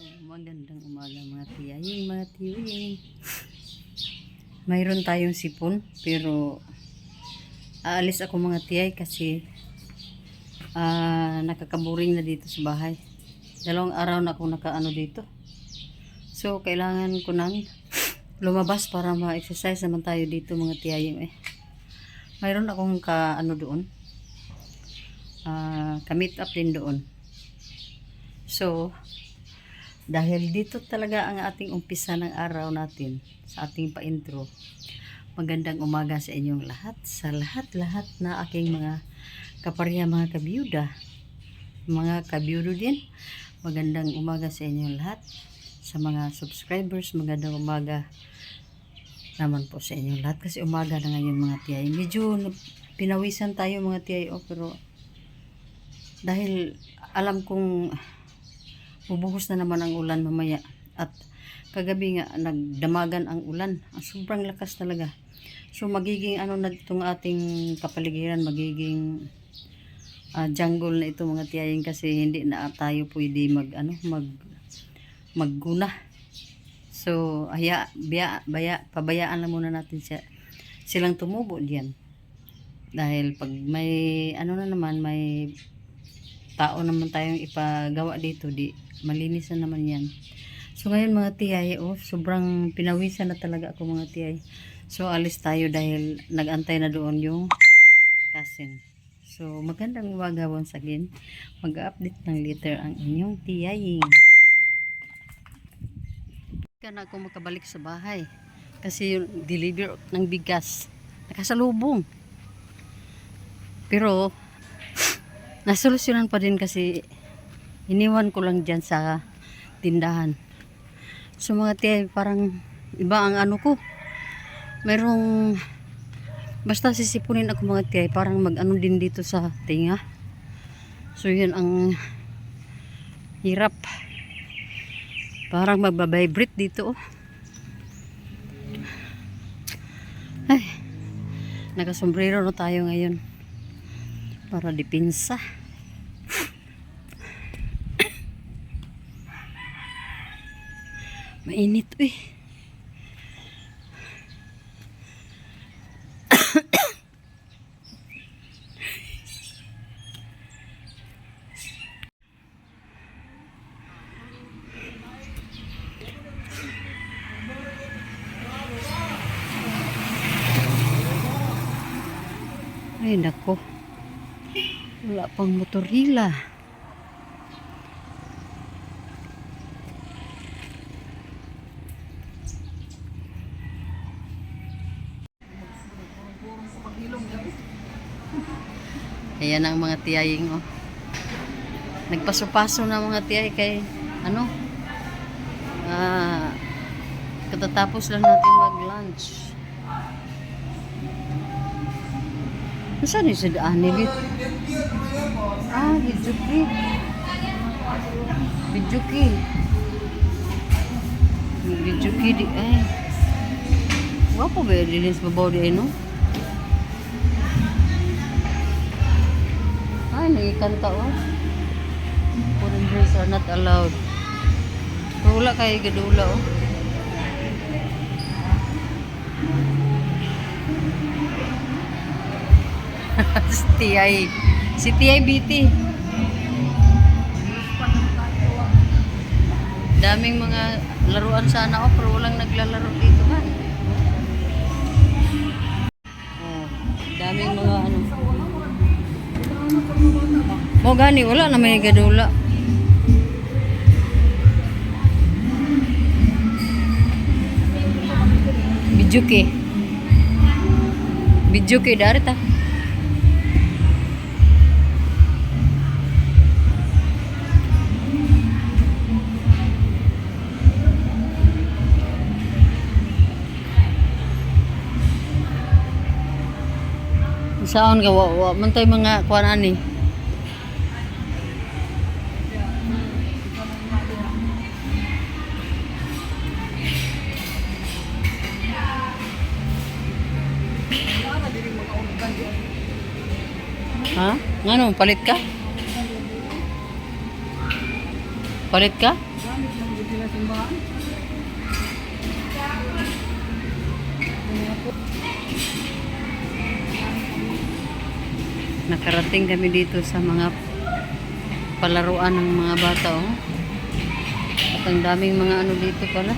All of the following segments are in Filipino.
Magandang umaga mga tiyaying, mga tiyuing. Mayroon tayong sipon pero aalis ako mga tiyay kasi nakakaboring na dito sa bahay. 2 araw na ako nakaano dito. So kailangan ko nang lumabas para ma-exercise naman tayo dito mga tiyaying Mayroon akong kaano doon. Ka-meet up din doon. So dahil dito talaga ang ating umpisa ng araw natin sa ating pa-intro. Magandang umaga sa inyong lahat, sa lahat-lahat na aking mga kapareha, mga kabiyuda, mga kabiyudo din. Magandang umaga sa inyong lahat, sa mga subscribers. Magandang umaga naman po sa inyong lahat kasi umaga na ngayon mga tiyay. Medyo pinawisan tayo mga tiyay pero dahil alam kong bubuhos na naman ang ulan mamaya at kagabi nga nagdamagan ang ulan. Sobrang lakas talaga. So magiging ano na itong ating kapaligiran, magiging jungle na ito mga tiyayin kasi hindi na tayo pwede magguna. So pabayaan lang muna natin silang tumubo diyan. Dahil pag may may tao naman tayong ipagawa dito, malinis na naman yan. So ngayon mga tiyay, sobrang pinawisan na talaga ako mga tiyay. So alis tayo dahil nagantay na doon yung cousin. So magandang umaga once again. Mag-update ng later ang inyong tiyaying. Kaya na ako makabalik sa bahay kasi yung deliver ng bigas nakasalubong. Pero nasolusyonan pa din kasi iniwan ko lang dyan sa tindahan. So mga tiyay, parang iba ang ano ko. Merong basta sisipunin ako mga tiyay, parang mag-ano din dito sa tinga. So yun ang hirap. Parang magbabibrate dito. Ay, nakasombrero na tayo ngayon para dipinsa. Mainit Ay nako, wala pang motorila. Ayan ang mga tiyaying nagpaso-paso na mga tiyay kay katatapos lang natin mag-lunch. Saan yung sadaan nila? Bidjuki. Bidjuki. Bidjuki di wapo ba yung linis babaw di nagikanta foreign drinks are not allowed. Pero wala kayo gadula si Tiyay BT. Daming mga laruan sana pero walang naglalaro dito daming mga mo gani wala na may gadula. Bidjuki dari ta. Saan ka wa man tay mga kuan ani. Ha? Ngano palit ka? Palit ka? Nakarating kami dito sa mga palaruan ng mga bata, oh. At ang daming mga ano dito pala.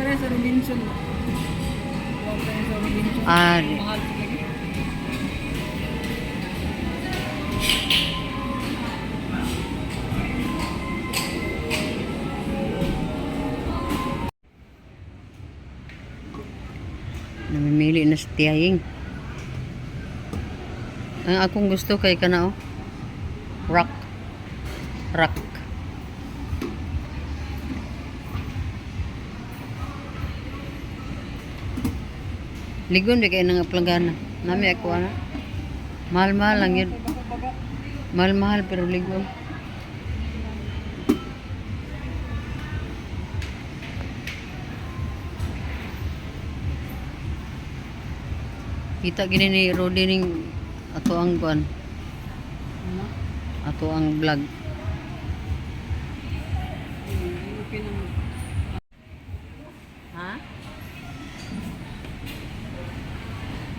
Para sa Robinson. Huwag tayo sa Robinson. Ah, Mahal lagi. namimili na sa tiyahing. Ang akong gusto kay kana, oh. Rock. Rock. Ligon di kayo nang planggana. Nami ako ana. Mahal-mahal lang yun. Mahal-mahal pero ligon. Kita gini ni Rodi ning ato ang kuan. Ato ang vlog. Ha?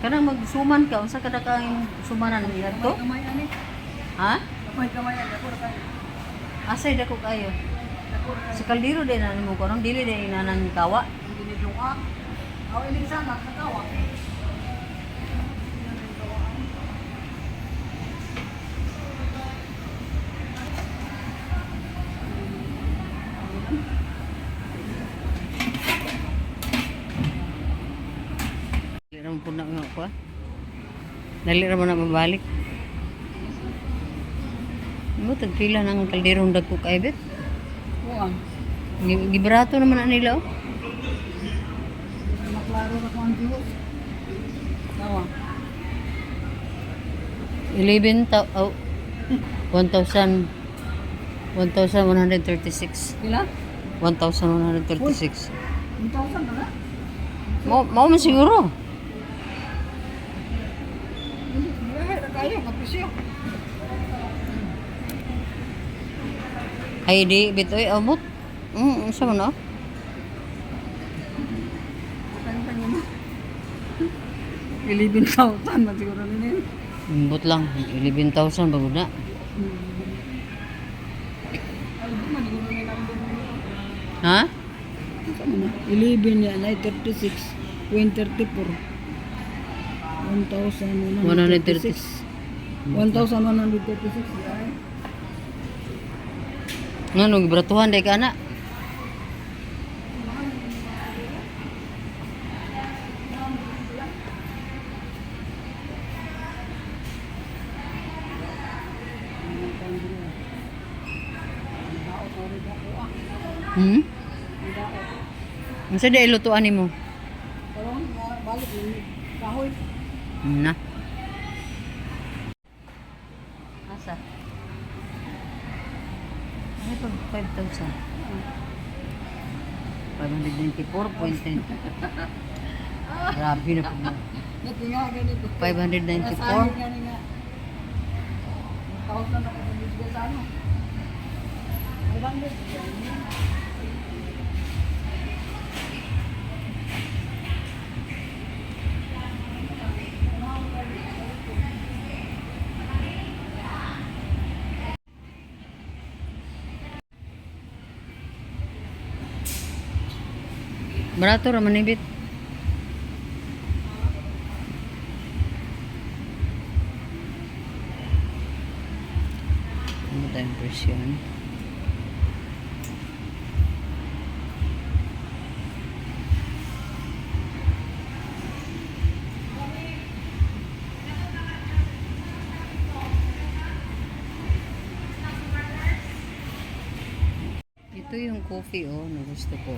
Kanang magsuman ka, unsa kada kang sumanan niya to? Kamay ani. Ha? Kamay ani ako ra. Asay dako kayo. Sa kaldero din na mo korong dili din inanang kawa. Hindi ni Joa. Aw ini sama katawa. Dali ra mo pud na ko. Dali ra mo na mabalik. Mo tagpila ng kalderong dagko kay bet. Buang. Gibrato naman na nila, oh. Maklaro na ko ang Diyos. Tawa. 1136. Pila? 1136. 1,000 na. Mo man siguro. Hindi kayo kapisyo. Ay di bitoy abot. Sa mo no? Kanta niyo na. 11,000 na siguro nila. Imbot lang 11,000 bagod na. Ha? 11 yan ay 36. 134. 1,136. 1,136 yan. Ngano gibratuhan day ka na? Masa day lutuan nimo? Karon balik ni kahoy. Na. Asa? Ano ito? 5,000. 594.10. Grabe na po. Natinga ganito. 594. 1,000 na ko sa sa ano. 500. Barato raman ni bit. Ano tayong presyon? coffee oh, na gusto ko.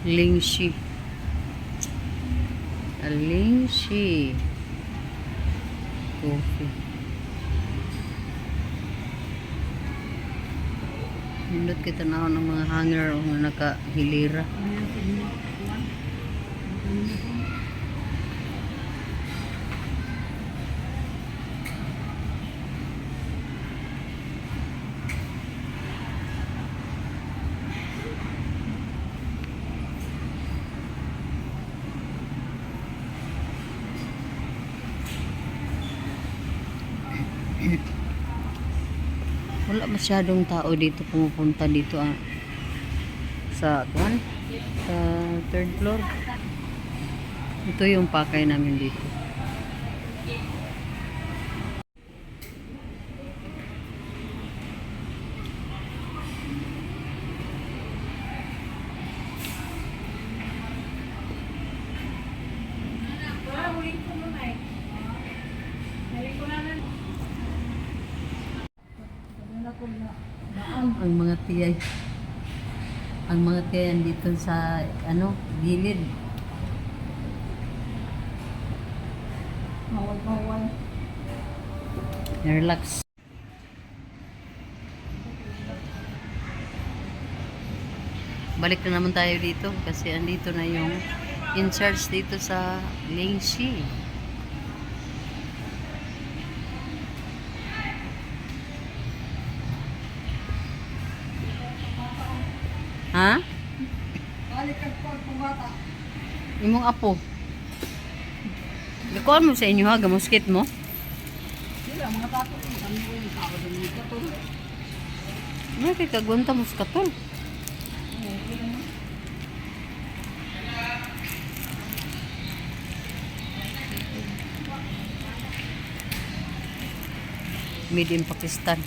Lingxi. Lingxi. Coffee. Hindot kita na ng mga hanger o nga nakahilira. Wala masyadong tao dito pumupunta dito sa kuan sa third floor. Ito yung pakay namin dito. Ang mga tiyay dito sa gilid. Mawal-mawal. Relax. Balik na naman tayo dito kasi andito na yung in charge dito sa Lingxi. Ha? Balik ka po kung bata. Imong apo. Ikuan mo sa inyo ha, gamuskit mo. Sila, mga tato. Kami ko yung tao doon dito. May kagwanta mo sa katol. Made in Pakistan.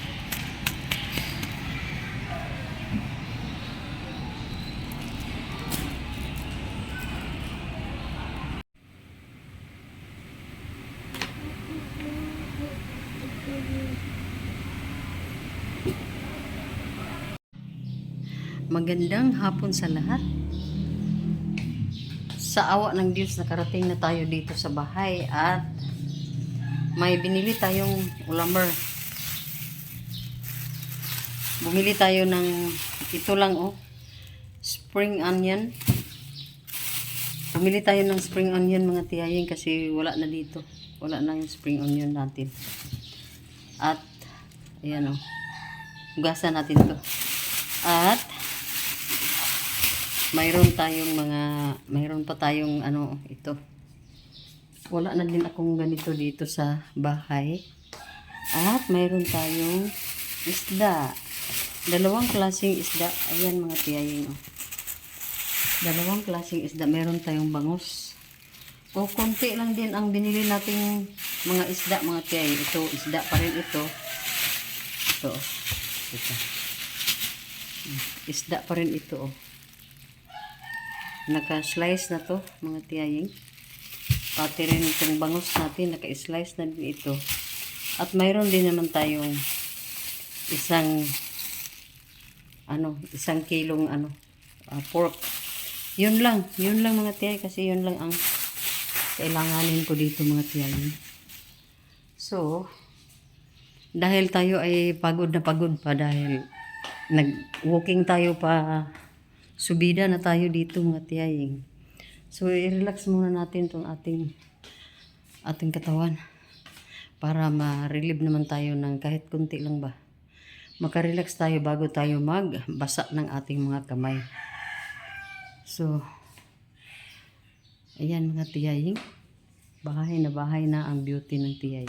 Magandang hapon sa lahat. Sa awa ng Diyos, nakarating na tayo dito sa bahay at may binili tayong ulamer. Bumili tayo ng ito lang spring onion. Bumili tayo ng spring onion mga tiyaying kasi wala na dito. Wala na yung spring onion natin. At ayan hugasan natin to. At mayroon pa tayong ito. Wala na din akong ganito dito sa bahay. At mayroon tayong isda. Dalawang klaseng isda. Ayan mga tiyaying. Dalawang klaseng isda. Mayroon tayong bangus. Konti lang din ang binili nating mga isda mga tiyaying. Ito, isda pa rin ito. Ito. Ito. Isda pa rin ito Naka-slice na to mga tiyaying. Pati rin itong bangus natin naka-slice na din ito. At mayroon din naman tayong isang kilong pork. Yun lang mga tiyay kasi yun lang ang kailanganin ko dito mga tiyay. So dahil tayo ay pagod na pagod pa dahil nag-walking tayo pa, subida na tayo dito mga tiyaying. So i-relax muna natin tong ating katawan para ma-relieve naman tayo ng kahit kunti lang ba. Maka-relax tayo bago tayo magbasa ng ating mga kamay. So ayan mga tiyaying. Bahay na ang beauty ng tiyay.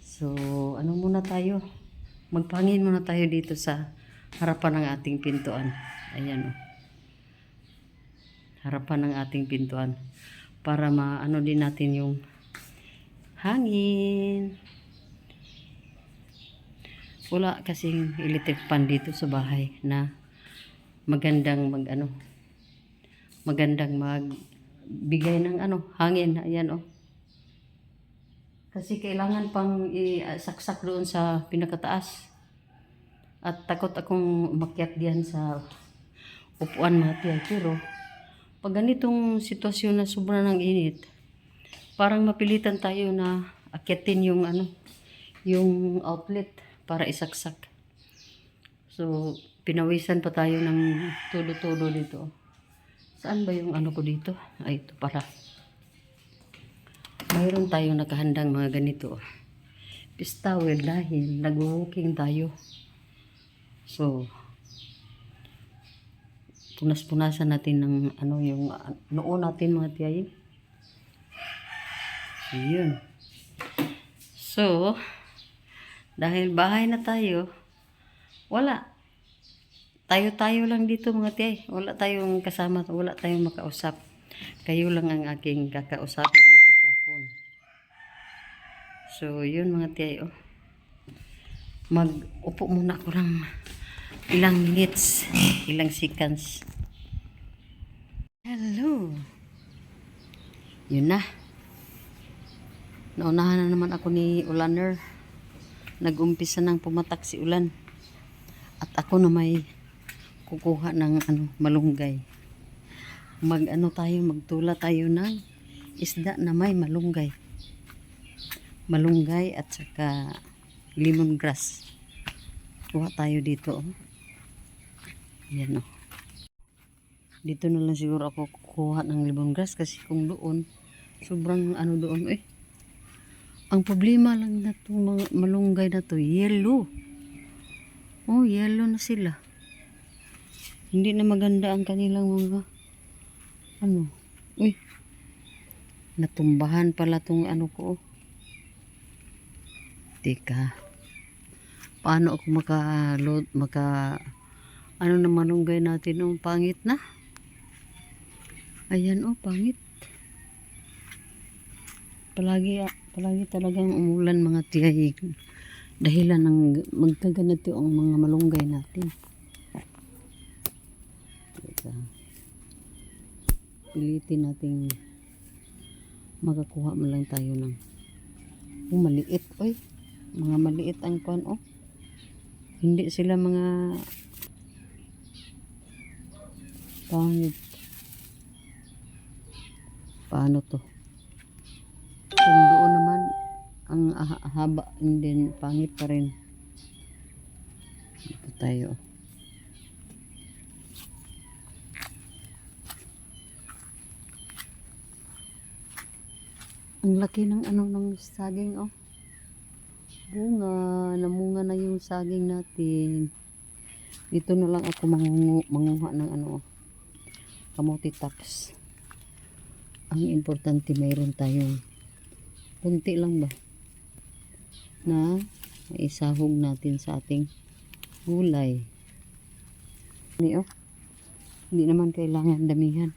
So muna tayo? Magpangin muna tayo dito sa harapan ng ating pintuan. Ayan harapan ng ating pintuan para din natin yung hangin. Wala kasing electric fan dito sa bahay na magandang magbigay ng hangin. Ayan kasi kailangan pang isaksak doon sa pinakataas. At takot akong umakyat diyan sa upuan mga tiyay. Pero pag ganitong sitwasyon na sobrang ng init, parang mapilitan tayo na akyatin yung yung outlet para isaksak. So, pinawisan pa tayo ng todo-todo dito. Saan ba yung ko dito? Ay, ito pala. Mayroon tayong nakahandang mga ganito. Peace towel dahil nag-walking tayo. So, punas-punasan natin ng yung noo natin mga tiyay. So, yun. So, dahil bahay na tayo, wala. Tayo-tayo lang dito mga tiyay. Wala tayong kasama, wala tayong makausap. Kayo lang ang aking kakausapin dito sa phone. So, yun mga tiyay. Oh. Mag-upo muna ako lang ilang minutes, ilang seconds. Hello. Yun na. Naunahan na naman ako ni Ulaner. Nag-umpisa nang pumatak si Ulan. At ako na may kukuha ng malunggay. Magtula tayo ng isda na may malunggay. Malunggay at saka lemongrass. Kuha tayo dito. Oh. Yan oh. Dito na lang siguro ako kukuha ng lemongrass kasi kung doon, sobrang doon eh. Ang problema lang na itong mga malunggay na to, yellow. Oh, yellow na sila. Hindi na maganda ang kanilang mga uy, natumbahan pala tong ko. Teka. Paano ako na malunggay natin? Oh, pangit na. Ayan oh, pangit. Palagi talagang umulan mga tiyay. Dahilan ng magkaganito ang mga malunggay natin. Teka. Pilitin natin makakuha man lang tayo ng maliit. Oy, mga maliit ang kuan oh. Hindi sila mga pangit. Paano to? Kung doon naman ang haba, and then pangit pa rin. Ito tayo. Ang laki ng ng saging oh. Namunga na yung saging natin. Dito na lang ako manguha ng kamote tops. Ang importante mayroon tayong kunti lang ba na isahog natin sa ating gulay. Hindi naman kailangan damihan.